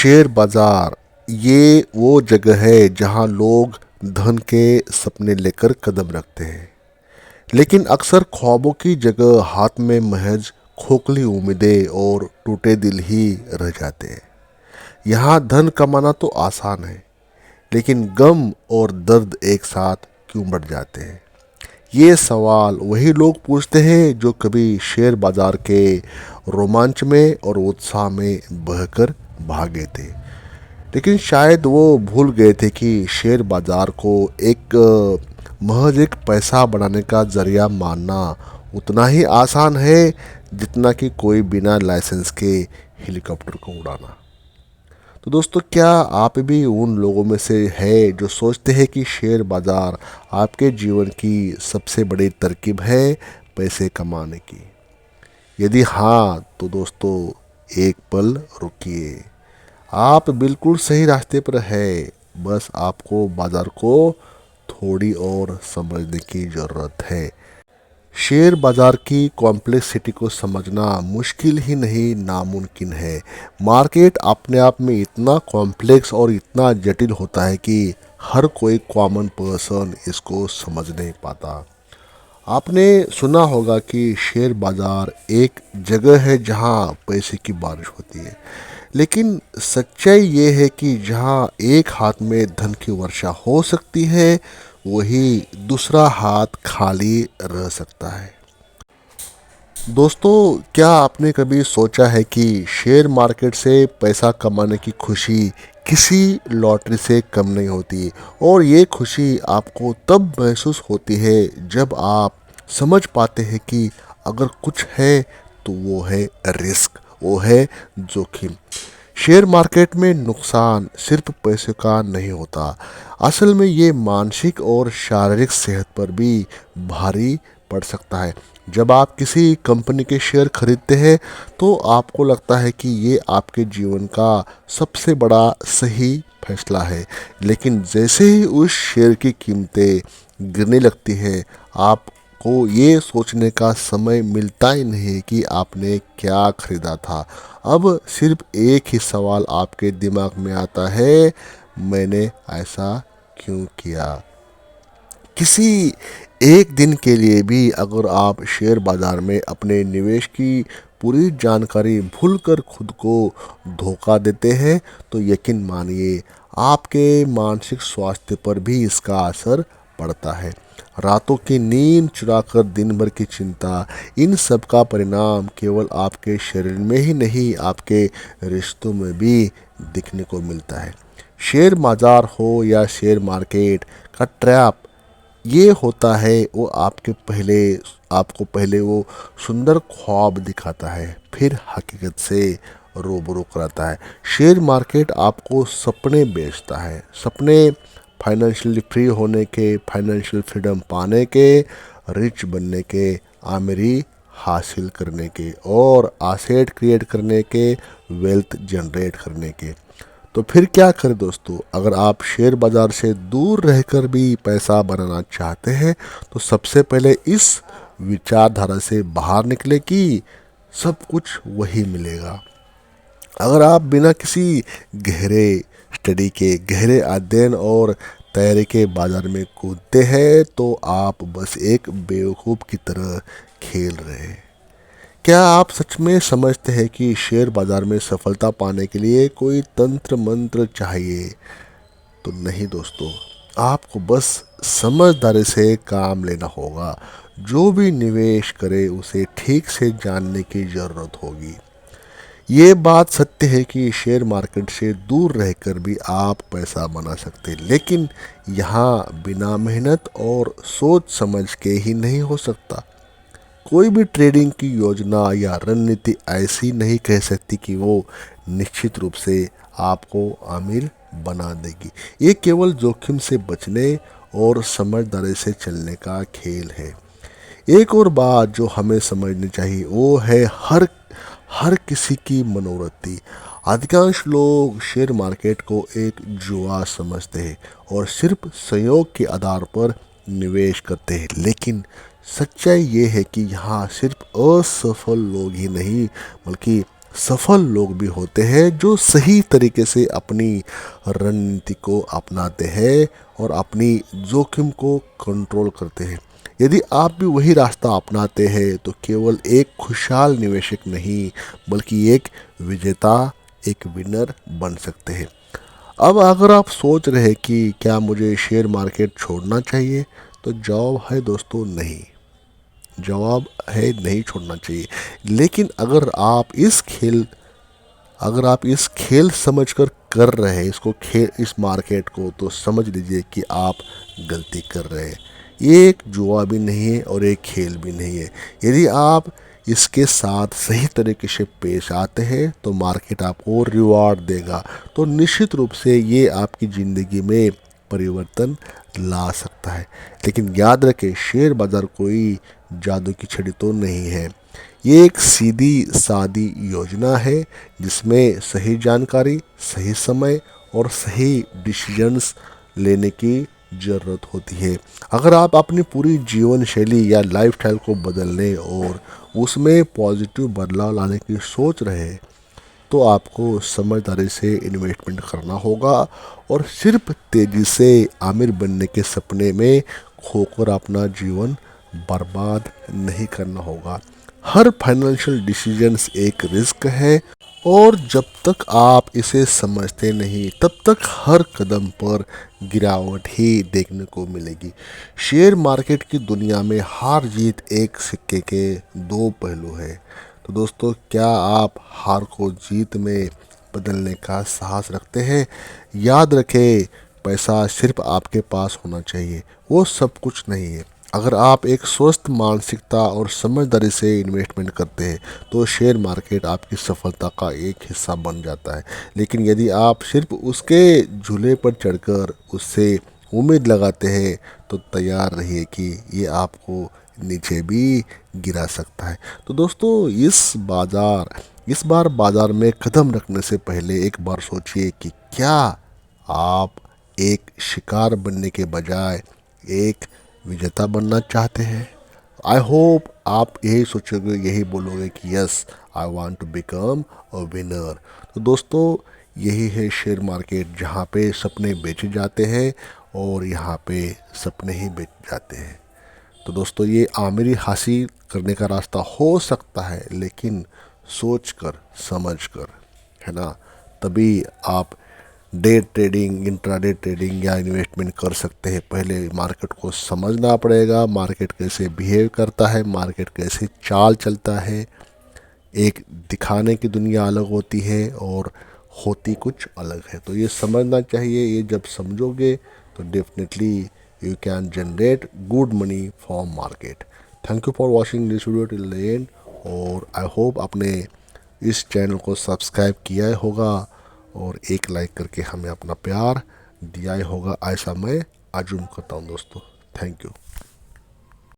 Share बाजार ये वो जगह है जहां लोग धन के सपने लेकर कदम रखते हैं, लेकिन अक्सर ख्वाबों की जगह हाथ में महज खोखली उम्मीदें और टूटे दिल ही रह जाते हैं। यहाँ धन कमाना तो आसान है, लेकिन गम और दर्द एक साथ क्यों बढ़ जाते हैं? ये सवाल वही लोग पूछते हैं जो कभी शेयर बाजार के रोमांच में और उत्साह में बहकर भागे थे, लेकिन शायद वो भूल गए थे कि शेयर बाजार को एक महज एक पैसा बनाने का जरिया मानना उतना ही आसान है जितना कि कोई बिना लाइसेंस के हेलीकॉप्टर को उड़ाना। तो दोस्तों, क्या आप भी उन लोगों में से है जो सोचते हैं कि शेयर बाजार आपके जीवन की सबसे बड़ी तरकीब है पैसे कमाने की? यदि हाँ, तो दोस्तों एक पल रुकिए। आप बिल्कुल सही रास्ते पर है। बस आपको बाजार को थोड़ी और समझने की ज़रूरत है। शेयर बाजार की कॉम्प्लेक्सिटी को समझना मुश्किल ही नहीं, नामुमकिन है। मार्केट अपने आप में इतना कॉम्प्लेक्स और इतना जटिल होता है कि हर कोई कॉमन पर्सन इसको समझ नहीं पाता। आपने सुना होगा कि शेयर बाजार एक जगह है जहां पैसे की बारिश होती है, लेकिन सच्चाई ये है कि जहां एक हाथ में धन की वर्षा हो सकती है, वही दूसरा हाथ खाली रह सकता है। दोस्तों, क्या आपने कभी सोचा है कि शेयर मार्केट से पैसा कमाने की खुशी किसी लॉटरी से कम नहीं होती, और ये खुशी आपको तब महसूस होती है जब आप समझ पाते हैं कि अगर कुछ है तो वो है रिस्क, वो है जोखिम। शेयर मार्केट में नुकसान सिर्फ पैसे का नहीं होता, असल में ये मानसिक और शारीरिक सेहत पर भी भारी पड़ सकता है। जब आप किसी कंपनी के शेयर खरीदते हैं तो आपको लगता है कि ये आपके जीवन का सबसे बड़ा सही फैसला है, लेकिन जैसे ही उस शेयर की कीमतें गिरने लगती है, आपको ये सोचने का समय मिलता ही नहीं कि आपने क्या खरीदा था। अब सिर्फ एक ही सवाल आपके दिमाग में आता है, मैंने ऐसा क्यों किया? किसी एक दिन के लिए भी अगर आप शेयर बाजार में अपने निवेश की पूरी जानकारी भूलकर खुद को धोखा देते हैं, तो यकीन मानिए आपके मानसिक स्वास्थ्य पर भी इसका असर पड़ता है। रातों की नींद चुराकर दिन भर की चिंता, इन सब का परिणाम केवल आपके शरीर में ही नहीं, आपके रिश्तों में भी दिखने को मिलता है। शेयर बाजार हो या शेयर मार्केट का ट्रैप ये होता है, वो आपको पहले वो सुंदर ख्वाब दिखाता है, फिर हकीकत से रूबरू कराता है। शेयर मार्केट आपको सपने बेचता है, सपने फाइनेंशियली फ्री होने के, फाइनेंशियल फ्रीडम पाने के, रिच बनने के, आमरी हासिल करने के और एसेट क्रिएट करने के, वेल्थ जनरेट करने के। तो फिर क्या करें दोस्तों? अगर आप शेयर बाजार से दूर रहकर भी पैसा बनाना चाहते हैं, तो सबसे पहले इस विचारधारा से बाहर निकले कि सब कुछ वही मिलेगा। अगर आप बिना किसी गहरे स्टडी के, गहरे अध्ययन और तैयारी के बाजार में कूदते हैं, तो आप बस एक बेवकूफ़ की तरह खेल रहे हैं। क्या आप सच में समझते हैं कि शेयर बाजार में सफलता पाने के लिए कोई तंत्र मंत्र चाहिए? तो नहीं दोस्तों, आपको बस समझदारी से काम लेना होगा। जो भी निवेश करे उसे ठीक से जानने की ज़रूरत होगी। ये बात सत्य है कि शेयर मार्केट से दूर रहकर भी आप पैसा बना सकते हैं, लेकिन यहाँ बिना मेहनत और सोच समझ के ही नहीं हो सकता। कोई भी ट्रेडिंग की योजना या रणनीति ऐसी नहीं कह सकती कि वो निश्चित रूप से आपको अमीर बना देगी। ये केवल जोखिम से बचने और समझदारी से चलने का खेल है। एक और बात जो हमें समझनी चाहिए वो है हर किसी की मनोवृत्ति। अधिकांश लोग शेयर मार्केट को एक जुआ समझते हैं और सिर्फ संयोग के आधार पर निवेश करते हैं, लेकिन सच्चाई ये है कि यहाँ सिर्फ असफल लोग ही नहीं, बल्कि सफल लोग भी होते हैं जो सही तरीके से अपनी रणनीति को अपनाते हैं और अपनी जोखिम को कंट्रोल करते हैं। यदि आप भी वही रास्ता अपनाते हैं तो केवल एक खुशहाल निवेशक नहीं बल्कि एक विजेता, एक विनर बन सकते हैं। अब अगर आप सोच रहे हैं कि क्या मुझे शेयर मार्केट छोड़ना चाहिए, तो जवाब है दोस्तों नहीं। जवाब है नहीं छोड़ना चाहिए। लेकिन अगर आप इस खेल समझकर कर रहे हैं इसको खेल इस मार्केट को, तो समझ लीजिए कि आप गलती कर रहे हैं। ये एक जुआ भी नहीं है और एक खेल भी नहीं है। यदि आप इसके साथ सही तरीके से पेश आते हैं तो मार्केट आपको रिवार्ड देगा। तो निश्चित रूप से ये आपकी ज़िंदगी में परिवर्तन ला सकता है। लेकिन याद रखें, शेयर बाजार कोई जादू की छड़ी तो नहीं है। ये एक सीधी सादी योजना है जिसमें सही जानकारी, सही समय और सही डिसीजंस लेने की ज़रूरत होती है। अगर आप अपनी पूरी जीवन शैली या लाइफस्टाइल को बदलने और उसमें पॉजिटिव बदलाव लाने की सोच रहे हैं, तो आपको समझदारी से इन्वेस्टमेंट करना होगा और सिर्फ तेज़ी से आमिर बनने के सपने में खोकर अपना जीवन बर्बाद नहीं करना होगा। हर फाइनेंशियल डिसीजंस एक रिस्क है और जब तक आप इसे समझते नहीं तब तक हर कदम पर गिरावट ही देखने को मिलेगी। शेयर मार्केट की दुनिया में हार जीत एक सिक्के के दो पहलू हैं। तो दोस्तों, क्या आप हार को जीत में बदलने का साहस रखते हैं? याद रखें, पैसा सिर्फ आपके पास होना चाहिए, वो सब कुछ नहीं है। अगर आप एक स्वस्थ मानसिकता और समझदारी से इन्वेस्टमेंट करते हैं तो शेयर मार्केट आपकी सफलता का एक हिस्सा बन जाता है। लेकिन यदि आप सिर्फ उसके झूले पर चढ़कर उससे उम्मीद लगाते हैं तो तैयार रहिए कि ये आपको नीचे भी गिरा सकता है। तो दोस्तों, इस बार बाजार में कदम रखने से पहले एक बार सोचिए कि क्या आप एक शिकार बनने के बजाय एक विजेता बनना चाहते हैं। आई होप आप यही सोचोगे, यही बोलोगे कि yes, I want to become a winner. तो दोस्तों, यही है शेयर मार्केट, जहाँ पे सपने बेचे जाते हैं और यहाँ पे सपने ही बेच जाते हैं। तो दोस्तों, ये आमिरी हासिल करने का रास्ता हो सकता है, लेकिन सोच कर समझ कर, है ना, तभी आप डे ट्रेडिंग, इंट्राडे ट्रेडिंग या इन्वेस्टमेंट कर सकते हैं। पहले मार्केट को समझना पड़ेगा, मार्केट कैसे बिहेव करता है, मार्केट कैसे चाल चलता है। एक दिखाने की दुनिया अलग होती है और होती कुछ अलग है। तो ये समझना चाहिए। ये जब समझोगे तो definitely you can generate good money from market. Thank you for watching this video till the end. और आई होप आपने इस चैनल को सब्सक्राइब किया होगा और एक लाइक करके हमें अपना प्यार दिया होगा, ऐसा मैं अज्यूम करता हूँ दोस्तों। Thank you.